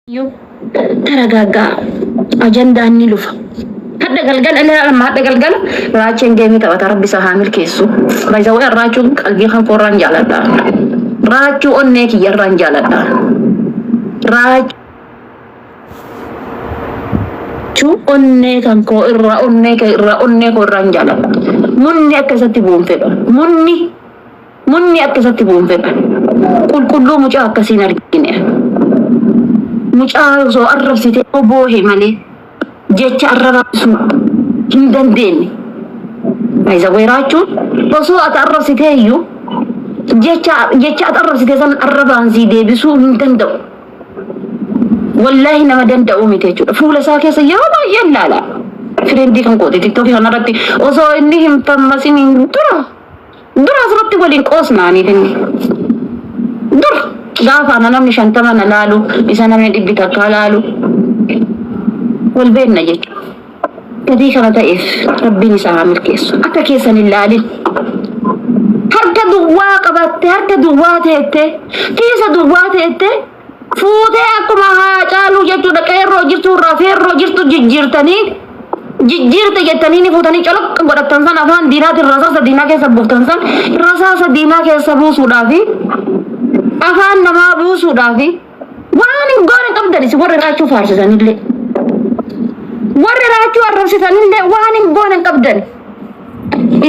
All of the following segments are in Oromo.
يو ترى جاجا أجندة نيلوفا هذا قلقل أنا ما هذا قلقل راجين جيمي تبى ترى بس هامل كيسو بيزاوي الراجو قلبي خان قران جالدا راجو أنك يران جالدا راجو أنك أنكو أنك قران جالدا مني أكسرت بوم فيبا مني أكسرت بوم فيبا كل مجا أكسين أرجينه mucaa osoo arrabsite boohe malee jecha arrabsu hin dandeenye. Bayza weeraachuun osoo ati arrabsite iyyuu jecha ati arrabsite san arrabaan sii deebisuu hin danda'u. Wallaahi nama danda'u miti jechuudha. Fuula isaa keessa yeroo baay'ee ilaala. Fireendii kan qoode tiktookii kanarratti osoo inni hin fammasin dura asirratti waliin qoosnaaniif inni. Dura. Gaafa namni shantama na laalu isa namni dhibbi takka laalu wal beekna jechuudha. Gatii kana ta'eef rabbiin isaa haa milkeessu. Akka keessan hin laalin. Harka duwwaa qabattee harka duwwaa teettee kiisa duwwaa teettee fuutee akkuma haa caaluu jechuudha. Qeerroo jirtu irraa feerroo jirtu jijjiirte jettanii ni fuutanii coloq godhattan san afaan diinaatiin rasaasa diinaa keessa buuftan san rasaasa diinaa keessa buusuudhaafi afaan namaa buusuudhaafi waan hin goone qabdanis warri raachuu faarsisanillee warri raachuu arrabsisanillee waan hin goone qabdan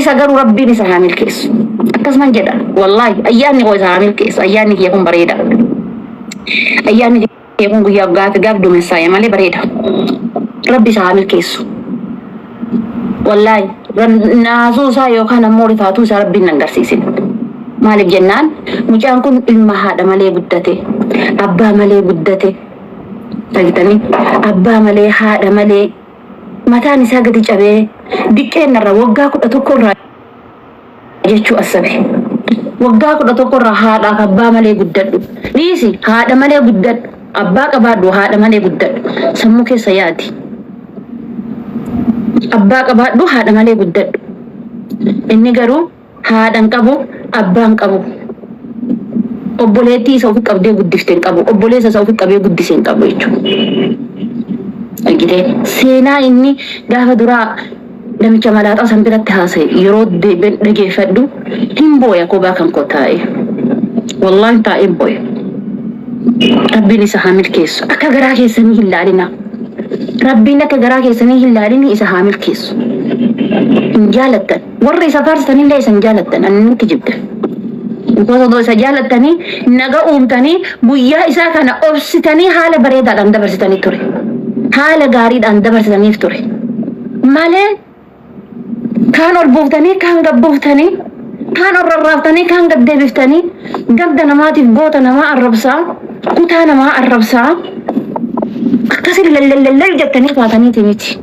isa garuu rabbiin isa haa milkeessu akkasuman jedha wallaahi ayyaanni koo isa haa milkeessu ayyaanni kiyya kun bareeda ayyaanni kiyya kun guyyaa gaaf duumessaayya malee bareeda rabbi isa haa milkeessu wallaahi naasuu isaa yookaan ammoo rifaatuu isaa rabbiin nan garsiisin. Maaliif jennaan mucaan kun ilma haadha malee guddate abbaa malee guddate tagitanii abbaa malee haadha malee mataan isaa gadi cabee diqqeennarra waggaa 11 irraa jechuu asabe waggaa 11 irraa haadhaaf abbaa malee guddadhu dhiisi haadha malee guddadhu abbaa qabaadhu haadha malee guddadhu sammuu keessa yaadi abbaa qabaadhu haadha malee guddadhu inni garuu haadhan qabu abbaan qabu obboleettii isa ofii qabdee guddifte hin qabu obboleessa isa ofii qabee guddise hin qabu jechuudha. Argitee seenaa inni gaafa duraa namicha malaaxaa san biratti haasa'e yeroo dhageeffadhu hin booya kophaa kan koo taa'e wallaahi taa'een booya. Rabbiin isa haa milkeessu akka garaa keessanii hin laalina. Rabbiin akka garaa keessanii hin laalini isa haa milkeessu. Hin jaalattan warri isa faarsisanillee isa hin jaalattan annutti jibdan. Gosa isa jaalattanii naga uumtanii guyyaa isaa kana obsitanii haala bareedaadhaan dabarsitanii ture. Haala gaariidhaan dabarsitaniif ture. Malee kaan ol buuftanii kaan gad buuftanii kaan ol rarraaftanii kaan gad deebiftanii gadda namaatiif goota namaa arrabsaa kutaa namaa arrabsaa akkasii lallallallal jettanii baataniiti miti.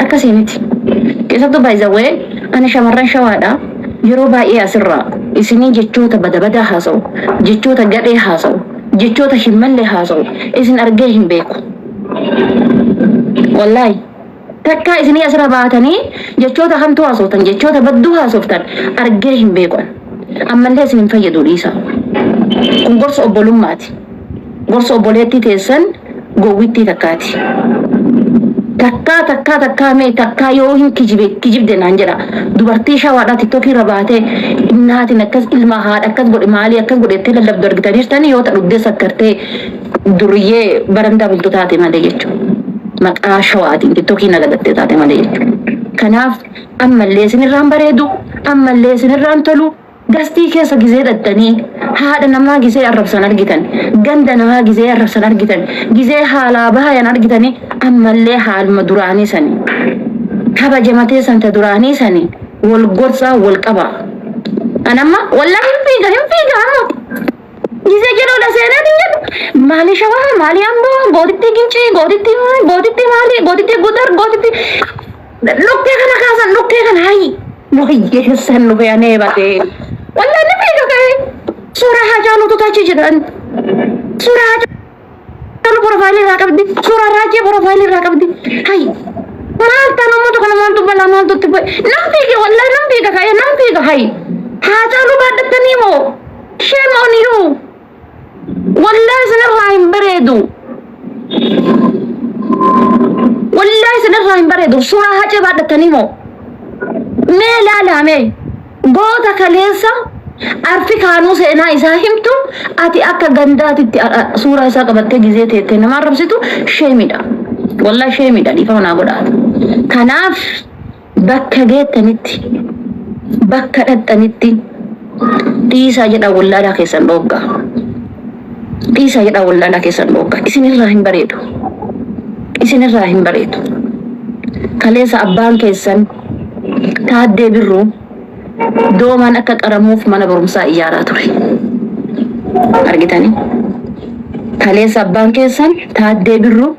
Akkasii miti. Keessattuu baay'izawee ani shamarran shawaadha yeroo baay'ee asirraa isinii jechoota bada haasa'u jechoota gadhee haasa'u jechoota himmallee haasa'u isin argee hin beeku wallaahi takkaa isinii asirra baatanii jechoota hamtuu haasoftan jechoota badduu haasoftan argee hin beeku ammallee isin hin fayyadu dhiisa kun gorsa obbolummaati gorsa obboleettii teessan gowwittii takkaati. Takkaa mee takkaa yoo hin kijibde naan jedha dubartii shawaadhaa tiktookii irra baatee innaatiin akkas ilma haadha akkas godhe maalii akkas godhettee lallabdu argitaniirtanii yoo dhugdee sakkartee duriyyee barandaa bultu taate malee jechuudha maqaa shawaatiin tiktookii nagadattee taate malee jechuudha. Kanaaf ammallee isinirraan bareedu ammallee isinirraan tolu gastii keessa gizee dhattanii haadha namaa gizee arrabsan argitan ganda namaa gizee arrabsan argitan gizee haalaa bahayan argitanii ammallee haaluma duraanii sanii kabajamatee santa duraanii sanii wal gorsaa wal qabaa anamma wallaahi hin fiiga ammoo gizee jedhoo la seenaan hin jedhu maali shawaa maali amboo gootitti gincii gootitti maali gootitti gudar gootitti lukkee kana kaasan lukkee kana hayi wayyeessan nu fe'anee batee والله نبي كذا صورة حاجة لو تتاجي جدا صورة حاجة لو بروفايل راكبدي صورة راجع بروفايل راكبدي هاي ما أنت نمو تكلم ما أنت بلا ما أنت تبى نمبي كي والله نمبي كذا نمبي كهاي حاجة لو بعد تنيمو shame on you والله سنرى بريدو bareedu suuraa hacee baadhatanii moo mee laalame goota kaleessa arfi kaanuu seenaa isaa himtu ati akka gandaatitti suuraa isaa qabattee gizee teettee nama arrabsitu sheemidha wallahi sheemidha dhiifama naa godhaata kanaaf bakka geettanitti bakka dhaxxanitti dhiisaa jedha wallaadhaa keessan dhoggaa dhiisaa jedha wallaadhaa keessan dhoggaa isinirraa hin bareedu kaleessa abbaan keessan Taaddee Birruu doomaan akka qaramuuf mana barumsaa ijaaraa ture. Argitanii? Kaleessa abbaan keessan Taaddee Birruu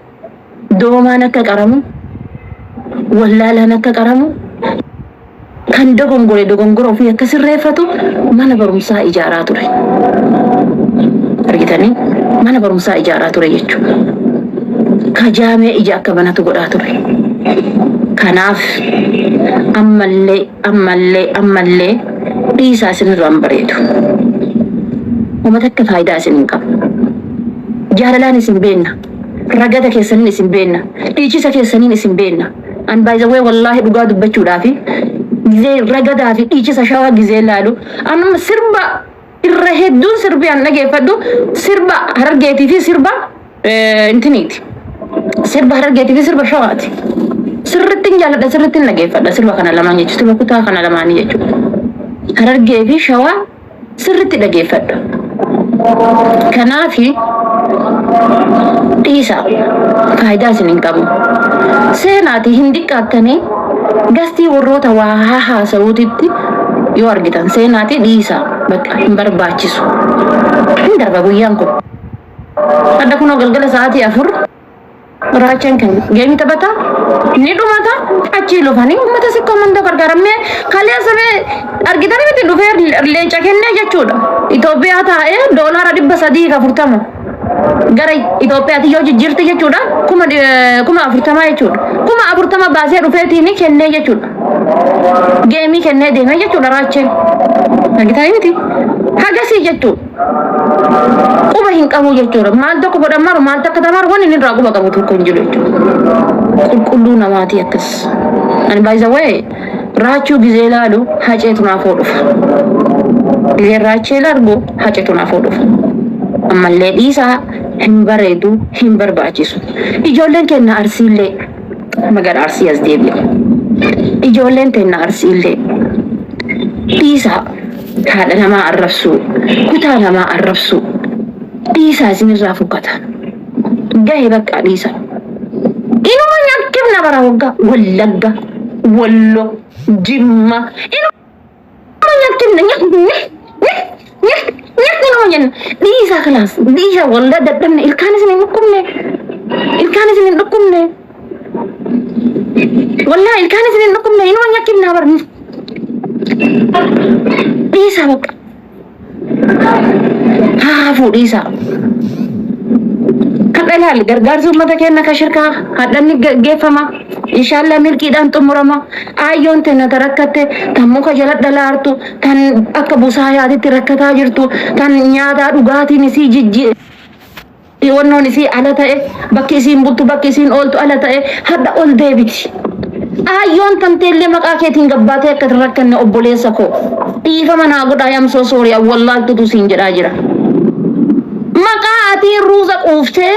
doomaan akka qaramu, wallaalaan akka qaramu, kan dogongora ofii akka sirreeffatu mana barumsaa ijaaraa ture. Argitanii? Mana barumsaa ijaaraa ture jechuudha. Kajaamee ija akka banatu godhaa ture. Kanaaf ammallee dhiisaa isinirraa hin bareedu. Uummata akka faayidaa isin hin qabu. Jaalalaan isin beenna. Ragada keessaniin isin beenna. Dhiichisa keessaniin isin beenna. An baay'ee wallaahi dhugaa dubbachuudhaafi gizee ragadaa fi dhiichisa shawaa gizee laalu. Amma sirba irra hedduun sirbi an dhageeffadhu sirba Harargeetii fi sirba intiniiti. Sirba Harargeetii fi sirba shawaati. Sirrittiin jaaladha sirrittiin dhageeffadha sirba kana lamaan jechuudha sirba kutaa kana lamaanii jechuudha. Harargee fi shawaa sirritti dhageeffadha. Kanaafi dhiisaa faayidaa isin hin qabu. Seenaati hin diqqaattanii gastii warroota waa haasa'uutitti yoo argitan seenaati dhiisaa bakka hin barbaachisu. Hin darba guyyaan kun. Adda kunoo galgala sa'aatii 4 raachaan kan geemi taphata ni dhumata achi lufanii uummata si komandoo gargaaramee kaleessa argitanii miti dhufee leenca kennee jechuudha. Itoophiyaa taa'ee doolaara 340 gara Itoophiyaatti yoo jijjiirte jechuudha 40 jechuudha. 40 baasee dhufeetiin kennee jechuudha. Geemii kennee deemee jechuudha raachaan. Argitanii miti hagasii jechuudha. Quba hin qabu jechuudha. Maal tokko godhamaru maal takka tamaru waan inni irraa quba qabu tokko hin jiru jechuudha. Qulqulluu namaati akkas. Ani baay'ee raachuu gizee laalu haceetu naafoo dhufa. Gizee raachee largu haceetu naafoo dhufa. Ammallee dhiisaa hin bareedu hin barbaachisu. Ijoolleen kenna arsiillee magaalaa arsii as deebi'a. Ijoolleen kenna arsiillee dhiisaa haadha namaa arrabsuu kutaa namaa arrabsuu dhiisaa isinirraa fukkata gahee bakka dhiisa inuma nyakkifna bara waggaa Wallagga Wallo Jimma inuma nyakkifna inuma jenna dhiisaa kalaas dhiisa walla dadhabne ilkaan isin hin dhukkubne wallaahi ilkaan isin hin dhukkubne inuma nyakkifna bara dhiisaa bakka haafuu dhiisaa kan ilaali gargaarsi uummata keenya ka shirkaa hadhanni geeffama inshaallah milkiidhaan xumurama ayyoon teenya rakkatte tan muka jala dhalaartu tan akka busaayaatitti rakkataa jirtu tan nyaataa dhugaatiin isii jijji wannoon isii ala ta'e bakki isiin bultu bakki isiin ooltu ala ta'e hadda ol deebiti. Ayyoon tanteellee maqaa keetiin gabbaatee akka rakkanne obboleessa koo dhiifama naa godhaa yamsoo sooriyaa wallaaltutu siin jedhaa jira. Maqaa atiin ruuza quuftee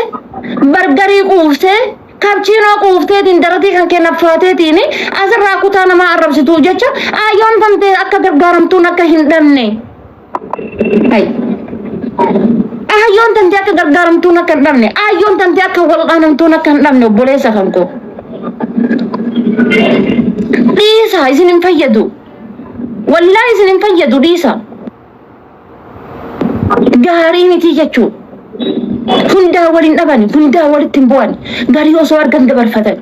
bargarii quuftee kapchiinoo quufteetiin daratii kan kennafaateetiin asirraa kutaa namaa arrabsituu jecha ayyoon tantee akka gargaaramtuun akka hin dhabne. Ayyoon tantee akka gargaaramtuun akka hin dhabne ayyoon tantee akka walqaanamtuun akka hin dhabne obboleessa kan koo. Dhiisaa isin hin fayyadu. Wallaahi isin hin fayyadu dhiisaa. Gaarii miti jechuudha. Hundaa waliin dhaban, hundaa walitti hin bu'an. Garii osoo argan dabarfatan.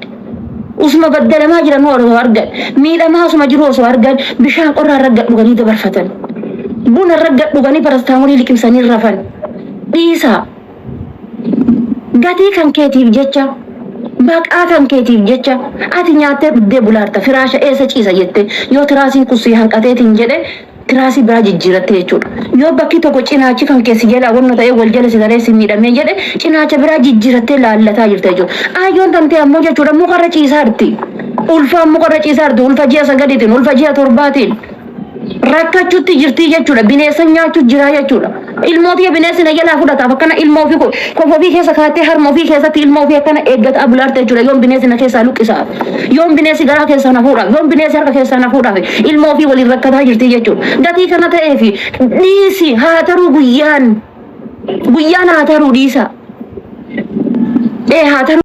Usuma baddalamaa jiran osoo argan. Miidhamaa osuma jiru osoo argan bishaan qorraa ragga dhuganii dabarfatan. Buna ragga dhuganii parastaamoolii liqimsanii rafan. Dhiisaa. Gatii kan keetiif jecha. Baqaa kan keetiif jecha ati nyaattee dhuddee bulaarta firaasha eessa ciisa jette yoo tiraasiin kursii hanqateetiin jedhe tiraasii biraa jijjiiratte jechuudha. Yoo bakki tokko cinaachi kan keessi jala wanno ta'ee wal jala sigalee si miidhamee jedhe cinaacha biraa jijjiirattee laallataa jirte jechuudha. Ayyoon tantee ammoo jechuudha mukarra ciisaa jirti. ulfaan mukarra ciisaarti ulfa ji'a sagaliitiin ulfa ji'a torbaatiin rakkachuutti jirtii jechuudha bineensa nyaachuu jira jechuudha ilmootii bineensi na jalaa fudhataaf akkana ilmoo ofii kofa ofii keessa kaatee harma ofii keessatti ilmoo ofii akkana eeggata abulaarte jechuudha yoon bineensi na keessaa luqqisaaf yoon bineensi garaa keessaa na fuudhaaf yoon bineensi harka keessaa na fuudhaaf ilmoo ofii waliin rakkataa jirtii jechuudha gatii kana ta'eefi dhiisi haa taruu guyyaan haa taruu dhiisa haa taruu